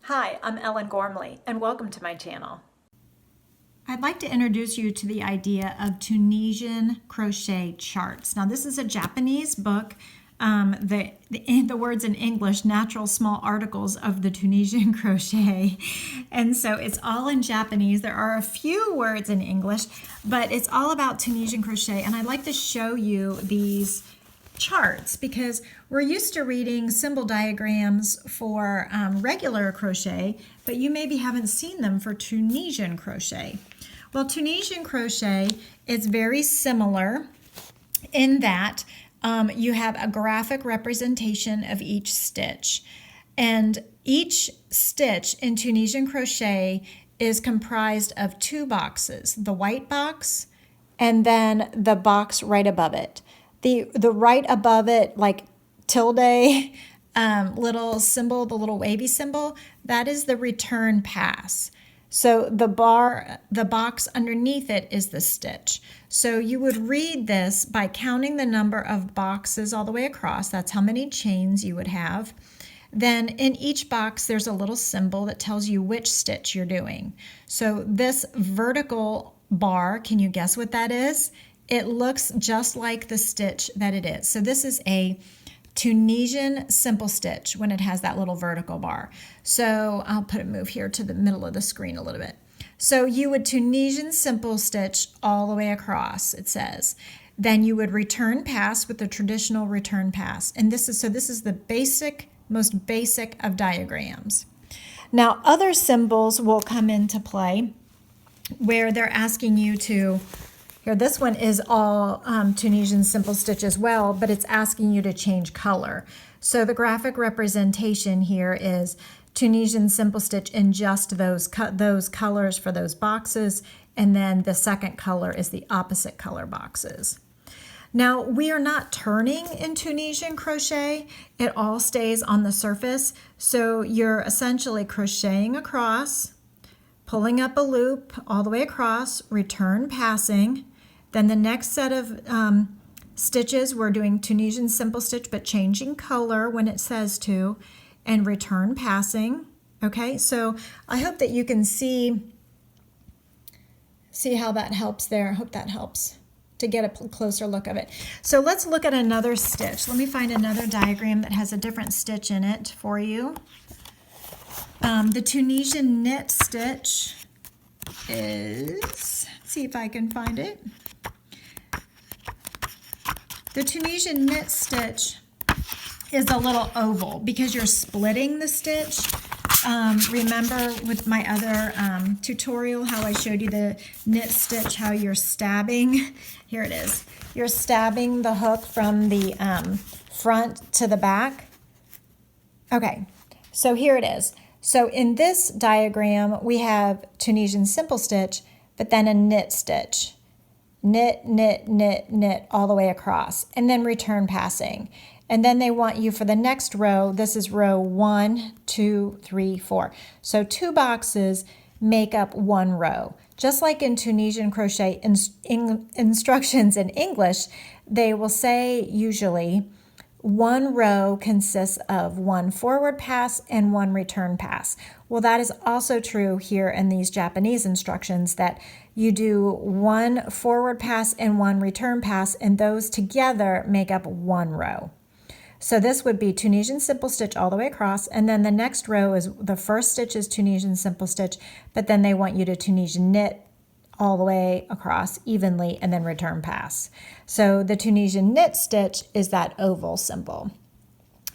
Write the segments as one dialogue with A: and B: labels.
A: Hi, I'm Ellen Gormley, and welcome to my channel.
B: I'd like to introduce you to the idea of Tunisian crochet charts. Now, this is a Japanese book. The words in English, natural small articles of the Tunisian crochet. And so it's all in Japanese. There are a few words in English, but it's all about Tunisian crochet. And I'd like to show you these charts because we're used to reading symbol diagrams for regular crochet, but you maybe haven't seen them for Tunisian crochet. Well, Tunisian crochet is very similar in that you have a graphic representation of each stitch, and each stitch in Tunisian crochet is comprised of two boxes, the white box and then the box right above it. The right above it, like tilde little symbol, the little wavy symbol, that is the return pass. So the box underneath it is the stitch. So you would read this by counting the number of boxes all the way across. That's how many chains you would have. Then in each box, there's a little symbol that tells you which stitch you're doing. So this vertical bar, can you guess what that is? It looks just like the stitch that it is. So this is a Tunisian simple stitch when it has that little vertical bar. So I'll move here to the middle of the screen a little bit. So you would Tunisian simple stitch all the way across, it says. Then you would return pass with the traditional return pass. And this is the most basic of diagrams. Now other symbols will come into play where they're asking you to, here, this one is all Tunisian simple stitch as well, but it's asking you to change color. So the graphic representation here is Tunisian simple stitch in just those colors for those boxes, and then the second color is the opposite color boxes. Now, we are not turning in Tunisian crochet. It all stays on the surface. So you're essentially crocheting across, pulling up a loop all the way across, return passing. Then the next set of stitches, we're doing Tunisian simple stitch, but changing color when it says to, and return passing. Okay, so I hope that you can see how that helps there. I hope that helps to get a closer look of it. So let's look at another stitch. Let me find another diagram that has a different stitch in it for you. The Tunisian knit stitch is, let's see if I can find it. The Tunisian knit stitch is a little oval because you're splitting the stitch. Remember with my other tutorial how I showed you the knit stitch, how you're stabbing. Here it is. You're stabbing the hook from the front to the back. Okay, so here it is. So in this diagram, we have Tunisian simple stitch, but then a knit stitch. Knit, knit, knit, knit all the way across, and then return passing. And then they want you for the next row, this is row 1, 2, 3, 4. So 2 boxes make up 1 row. Just like in Tunisian crochet instructions in English, they will say usually 1 row consists of 1 forward pass and 1 return pass. Well, that is also true here in these Japanese instructions, that you do 1 forward pass and 1 return pass, and those together make up 1 row. So this would be Tunisian simple stitch all the way across, and then the next row is, the first stitch is Tunisian simple stitch, but then they want you to Tunisian knit all the way across evenly and then return pass. So the Tunisian knit stitch is that oval symbol.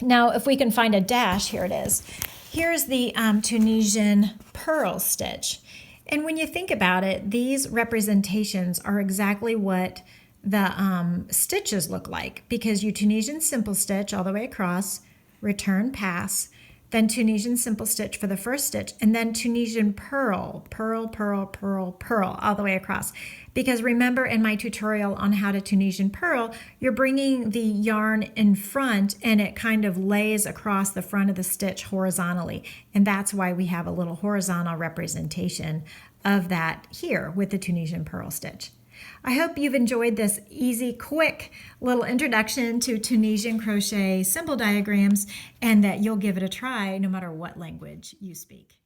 B: Now if we can find a dash, here it is. Here's the Tunisian purl stitch. And when you think about it, these representations are exactly what the stitches look like, because you Tunisian simple stitch all the way across, return pass, then Tunisian simple stitch for the first stitch, and then Tunisian purl, purl, purl, purl, purl, all the way across. Because remember in my tutorial on how to Tunisian purl, you're bringing the yarn in front and it kind of lays across the front of the stitch horizontally. And that's why we have a little horizontal representation of that here with the Tunisian purl stitch. I hope you've enjoyed this easy, quick little introduction to Tunisian crochet simple diagrams, and that you'll give it a try no matter what language you speak.